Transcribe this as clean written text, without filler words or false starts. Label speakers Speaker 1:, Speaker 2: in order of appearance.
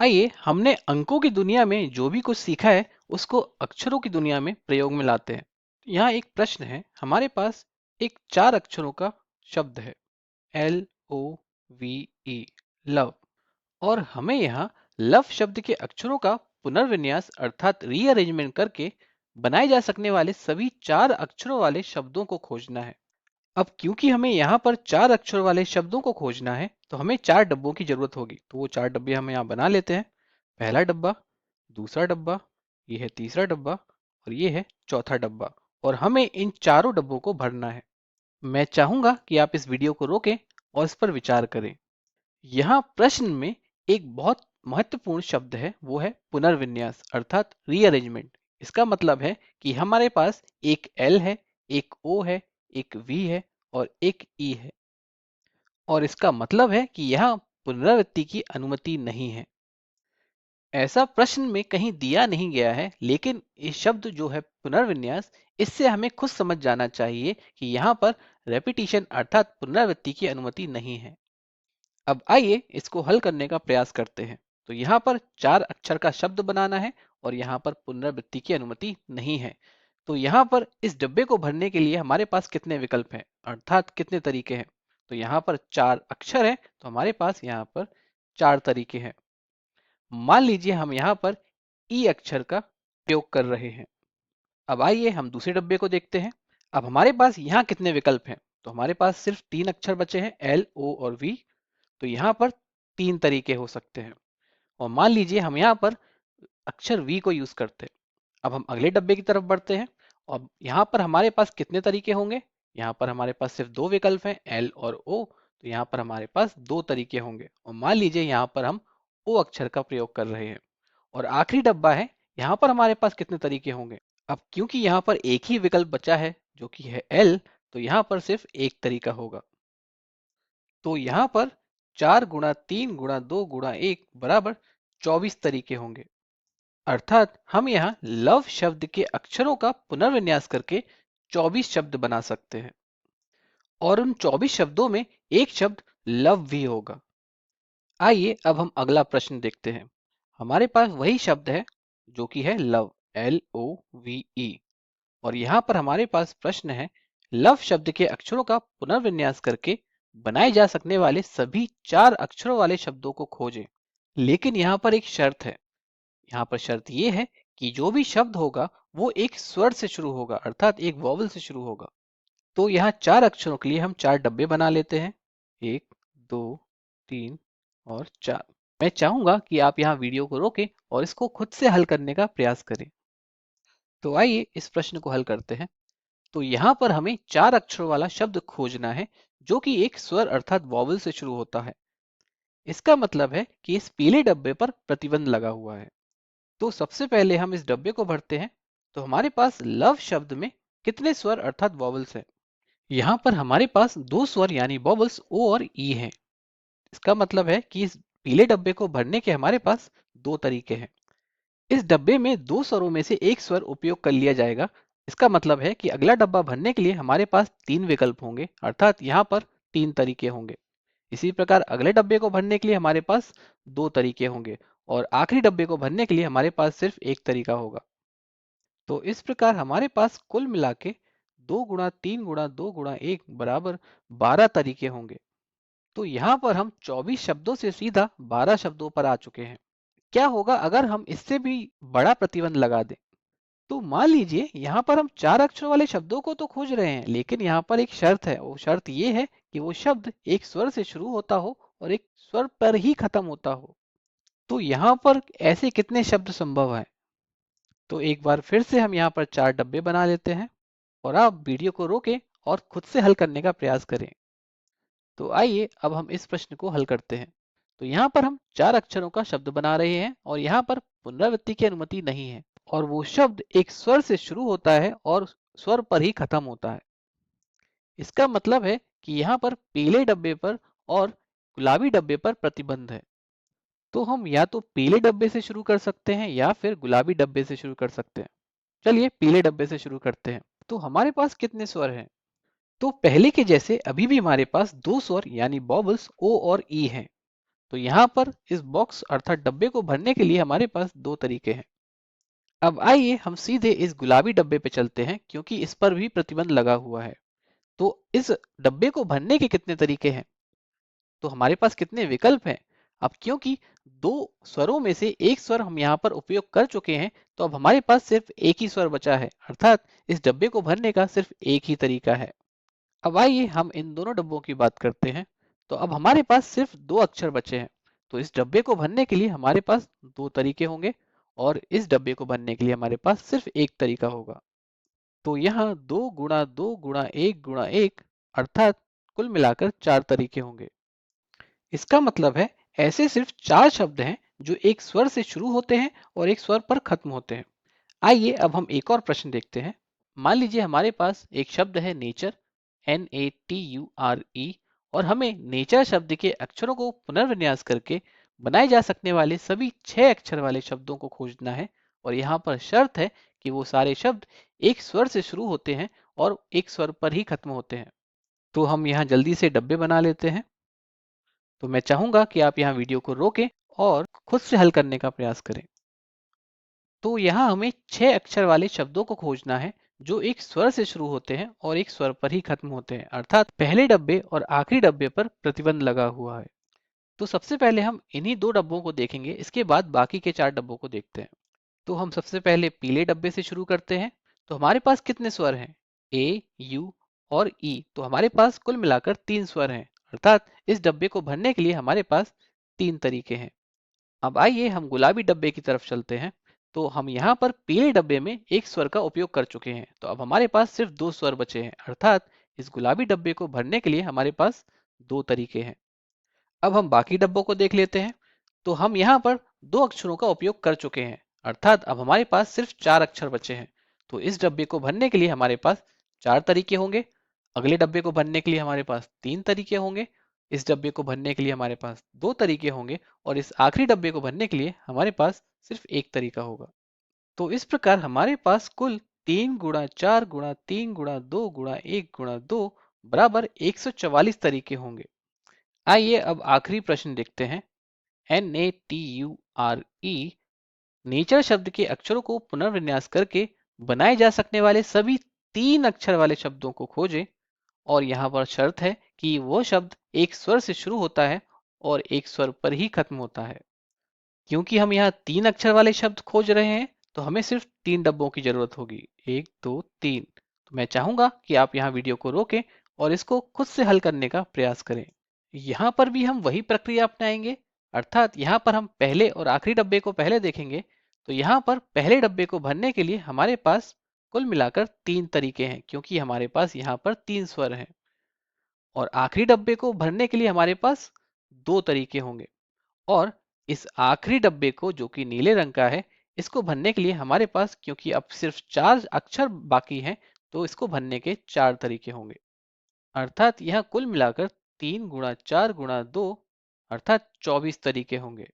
Speaker 1: आइए हमने अंकों की दुनिया में जो भी कुछ सीखा है उसको अक्षरों की दुनिया में प्रयोग में लाते हैं। यहाँ एक प्रश्न है, हमारे पास एक 4 अक्षरों का शब्द है, LOVE, लव। और हमें यहाँ लव शब्द के अक्षरों का पुनर्विन्यास अर्थात रीअरेंजमेंट करके बनाए जा सकने वाले सभी 4 अक्षरों वाले शब्दों को खोजना है। अब क्योंकि हमें यहाँ पर 4 अक्षर वाले शब्दों को खोजना है तो हमें 4 डब्बों की जरूरत होगी, तो वो 4 डब्बे हम यहाँ बना लेते हैं। पहला डब्बा, दूसरा डब्बा, ये है तीसरा डब्बा और ये है चौथा डब्बा। और हमें इन चारों डब्बों को भरना है। मैं चाहूंगा कि आप इस वीडियो को रोकें और इस पर विचार करें। यहाँ प्रश्न में एक बहुत महत्वपूर्ण शब्द है, वो है पुनर्विन्यास अर्थात रीअरेंजमेंट। इसका मतलब है कि हमारे पास एक एल है, एक ओ है, एक वी है और एक ई है। और इसका मतलब है कि यहाँ पुनरावृत्ति की अनुमति नहीं है। ऐसा प्रश्न में कहीं दिया नहीं गया है, लेकिन ये शब्द जो है पुनर्विन्यास, इससे हमें खुद समझ जाना चाहिए कि यहाँ पर रेपिटिशन अर्थात पुनरावृत्ति की अनुमति नहीं है। अब आइए इसको हल करने का प्रयास करते हैं। तो यहाँ पर 4 अक्षर का शब्द बनाना है और यहाँ पर पुनरावृत्ति की अनुमति नहीं है। तो यहाँ पर इस डब्बे को भरने के लिए हमारे पास कितने विकल्प हैं अर्थात कितने तरीके हैं। तो यहाँ पर 4 अक्षर है तो हमारे पास यहाँ पर 4 तरीके हैं। मान लीजिए हम यहाँ पर ई अक्षर का प्रयोग कर रहे हैं। अब आइए हम दूसरे डब्बे को देखते हैं। अब हमारे पास यहाँ कितने विकल्प हैं। तो हमारे पास सिर्फ 3 अक्षर बचे हैं, LO और V। तो यहाँ पर 3 तरीके हो सकते हैं। और मान लीजिए हम यहाँ पर अक्षर V को यूज करते हैं। अब हम अगले डब्बे की तरफ बढ़ते हैं और यहाँ पर हमारे पास कितने तरीके होंगे। यहाँ पर हमारे पास सिर्फ 2 विकल्प हैं, L और O। तो यहाँ पर हमारे पास 2 तरीके होंगे। और मान लीजिए यहाँ पर हम O अक्षर का प्रयोग कर रहे हैं। और आखिरी डब्बा है, यहाँ पर हमारे पास कितने तरीके होंगे। अब क्योंकि यहाँ पर एक ही विकल्प बचा है जो कि है L, तो यहाँ पर सिर्फ एक तरीका होगा। तो यहाँ पर 4 गुणा 3 गुणा 2 गुणा 1 बराबर 24 तरीके होंगे। अर्थात हम यहाँ लव शब्द के अक्षरों का पुनर्विन्यास करके 24 शब्द बना सकते हैं। और उन 24 शब्दों में एक शब्द लव भी होगा। आइए अब हम अगला प्रश्न देखते हैं। हमारे पास वही शब्द है जो कि है लव, LOVE। और यहाँ पर हमारे पास प्रश्न है, लव शब्द के अक्षरों का पुनर्विन्यास करके बनाए जा सकने वाले सभी 4 अक्षरों वाले शब्दों को खोजें। लेकिन यहाँ पर एक शर्त है। यहाँ पर शर्त ये है कि जो भी शब्द होगा वो एक स्वर से शुरू होगा अर्थात एक वॉवल से शुरू होगा। तो यहाँ 4 अक्षरों के लिए हम 4 डब्बे बना लेते हैं, 1, 2, 3 और 4। मैं चाहूंगा कि आप यहाँ वीडियो को रोकें और इसको खुद से हल करने का प्रयास करें। तो आइए इस प्रश्न को हल करते हैं। तो यहाँ पर हमें 4 अक्षरों वाला शब्द खोजना है जो कि एक स्वर अर्थात वॉवल से शुरू होता है। इसका मतलब है कि इस पीले डब्बे पर प्रतिबंध लगा हुआ है। तो सबसे पहले हम इस डब्बे को भरते हैं। तो हमारे पास लव शब्द में कितने स्वर अर्थात वॉवल्स हैं। यहाँ पर हमारे पास 2 स्वर यानी वॉवल्स ओ और ई हैं। इसका मतलब है कि इस पीले डब्बे को भरने के हमारे पास 2 तरीके हैं। इस डब्बे में 2 स्वरों में से एक स्वर उपयोग कर लिया जाएगा। इसका मतलब है कि अगला डब्बा भरने के लिए हमारे पास 3 विकल्प होंगे अर्थात यहाँ पर 3 तरीके होंगे। इसी प्रकार अगले डब्बे को भरने के लिए हमारे पास 2 तरीके होंगे और आखिरी डब्बे को भरने के लिए हमारे पास सिर्फ एक तरीका होगा। तो इस प्रकार हमारे पास कुल मिला के 2 गुणा 3 गुणा 2 गुणा 1 बराबर 12 तरीके होंगे। तो यहाँ पर हम 24 शब्दों से सीधा 12 शब्दों पर आ चुके हैं। क्या होगा अगर हम इससे भी बड़ा प्रतिबंध लगा दें। तो मान लीजिए यहाँ पर हम 4 अक्षरों वाले शब्दों को तो खोज रहे हैं, लेकिन यहाँ पर एक शर्त है। वो शर्त ये है कि वो शब्द एक स्वर से शुरू होता हो और एक स्वर पर ही खत्म होता हो। तो यहाँ पर ऐसे कितने शब्द संभव हैं। तो एक बार फिर से हम यहाँ पर 4 डब्बे बना लेते हैं और आप वीडियो को रोकें और खुद से हल करने का प्रयास करें। तो आइए अब हम इस प्रश्न को हल करते हैं। तो यहाँ पर हम 4 अक्षरों का शब्द बना रहे हैं और यहाँ पर पुनरावृत्ति की अनुमति नहीं है। और वो शब्द एक स्वर से शुरू होता है और स्वर पर ही खत्म होता है। इसका मतलब है कि यहाँ पर पीले डब्बे पर और गुलाबी डब्बे पर प्रतिबंध है। तो हम या तो पीले डब्बे से शुरू कर सकते हैं या फिर गुलाबी डब्बे से शुरू कर सकते हैं। चलिए पीले डब्बे से शुरू करते हैं। तो हमारे पास कितने स्वर हैं। तो पहले के जैसे अभी भी हमारे पास 2 स्वर यानी बॉबल्स ओ और ई हैं। तो यहाँ पर इस बॉक्स अर्थात डब्बे को भरने के लिए हमारे पास दो तरीके हैं। अब आइए हम सीधे इस गुलाबी डब्बे पे चलते हैं क्योंकि इस पर भी प्रतिबंध लगा हुआ है। तो इस डब्बे को भरने के कितने तरीके हैं, तो हमारे पास कितने विकल्प हैं। अब क्योंकि दो स्वरों में से एक स्वर हम यहाँ पर उपयोग कर चुके हैं, तो अब हमारे पास सिर्फ एक ही स्वर बचा है, अर्थात इस डब्बे को भरने का सिर्फ एक ही तरीका है। अब आइए हम इन दोनों डब्बों की बात करते हैं। तो अब हमारे पास सिर्फ दो अक्षर बचे हैं, तो इस डब्बे को भरने के लिए हमारे पास दो तरीके होंगे और इस डब्बे को भरने के लिए हमारे पास सिर्फ एक तरीका होगा। तो यहाँ 2 गुणा 2 गुणा 1 गुणा 1 अर्थात कुल मिलाकर चार तरीके होंगे। इसका मतलब है ऐसे सिर्फ चार शब्द हैं जो एक स्वर से शुरू होते हैं और एक स्वर पर खत्म होते हैं। आइए अब हम एक और प्रश्न देखते हैं। मान लीजिए हमारे पास एक शब्द है नेचर, NATURE, और हमें नेचर शब्द के अक्षरों को पुनर्विन्यास करके बनाए जा सकने वाले सभी 6 अक्षर वाले शब्दों को खोजना है। और यहाँ पर शर्त है कि वो सारे शब्द एक स्वर से शुरू होते हैं और एक स्वर पर ही खत्म होते हैं। तो हम यहाँ जल्दी से डब्बे बना लेते हैं। तो मैं चाहूंगा कि आप यहाँ वीडियो को रोकें और खुद से हल करने का प्रयास करें। तो यहाँ हमें 6 अक्षर वाले शब्दों को खोजना है जो एक स्वर से शुरू होते हैं और एक स्वर पर ही खत्म होते हैं, अर्थात पहले डब्बे और आखिरी डब्बे पर प्रतिबंध लगा हुआ है। तो सबसे पहले हम इन्हीं दो डब्बों को देखेंगे, इसके बाद बाकी के चार डब्बों को देखते हैं। तो हम सबसे पहले पीले डब्बे से शुरू करते हैं। तो हमारे पास कितने स्वर हैं, ए, यू और ई। तो हमारे पास कुल मिलाकर तीन स्वर हैं, अर्थात इस डब्बे को भरने के लिए हमारे पास तीन तरीके हैं। अब आइए हम गुलाबी डब्बे की तरफ चलते हैं। तो हम यहाँ पर पीले डब्बे में एक स्वर का उपयोग कर चुके हैं, तो अब हमारे पास सिर्फ दो स्वर बचे हैं, अर्थात इस गुलाबी डब्बे को भरने के लिए हमारे पास दो तरीके हैं। अब हम बाकी डब्बों को देख लेते हैं। तो हम यहाँ पर दो अक्षरों का उपयोग कर चुके हैं, अर्थात अब हमारे पास सिर्फ चार अक्षर बचे हैं। तो इस डब्बे को भरने के लिए हमारे पास चार तरीके होंगे। अगले डब्बे को भरने के लिए हमारे पास तीन तरीके होंगे। इस डब्बे को भरने के लिए हमारे पास दो तरीके होंगे और इस आखिरी डब्बे को भरने के लिए हमारे पास सिर्फ एक तरीका होगा। तो इस प्रकार हमारे पास कुल 3 गुणा 4 गुणा 3 गुणा 2 गुणा 1 गुणा 2 बराबर 144 तरीके होंगे। आइए अब आखिरी प्रश्न देखते हैं। NATURE, नेचर शब्द के अक्षरों को पुनर्विन्यास करके बनाए जा सकने वाले सभी तीन अक्षर वाले शब्दों को खोजें। और यहाँ पर शर्त है कि वो शब्द एक स्वर से शुरू होता है और एक स्वर पर ही खत्म होता है। क्योंकि हम यहाँ तीन अक्षर वाले शब्द खोज रहे हैं, तो हमें सिर्फ तीन डब्बों की जरूरत होगी, एक, दो, तीन। तो मैं चाहूंगा कि आप यहाँ वीडियो को रोकें और इसको खुद से हल करने का प्रयास करें। यहाँ पर भी हम वही प्रक्रिया अपनाएंगे, अर्थात यहाँ पर हम पहले और आखिरी डब्बे को पहले देखेंगे। तो यहाँ पर पहले डब्बे को भरने के लिए हमारे पास कुल मिलाकर तीन तरीके हैं, क्योंकि हमारे पास यहाँ पर तीन स्वर हैं। और आखिरी डब्बे को भरने के लिए हमारे पास दो तरीके होंगे। और इस आखिरी डब्बे को, जो कि नीले रंग का है, इसको भरने के लिए हमारे पास, क्योंकि अब सिर्फ चार अक्षर बाकी हैं, तो इसको भरने के चार तरीके होंगे। अर्थात यह कुल मिलाकर 3 गुणा 4 गुणा 2 अर्थात 24 तरीके होंगे।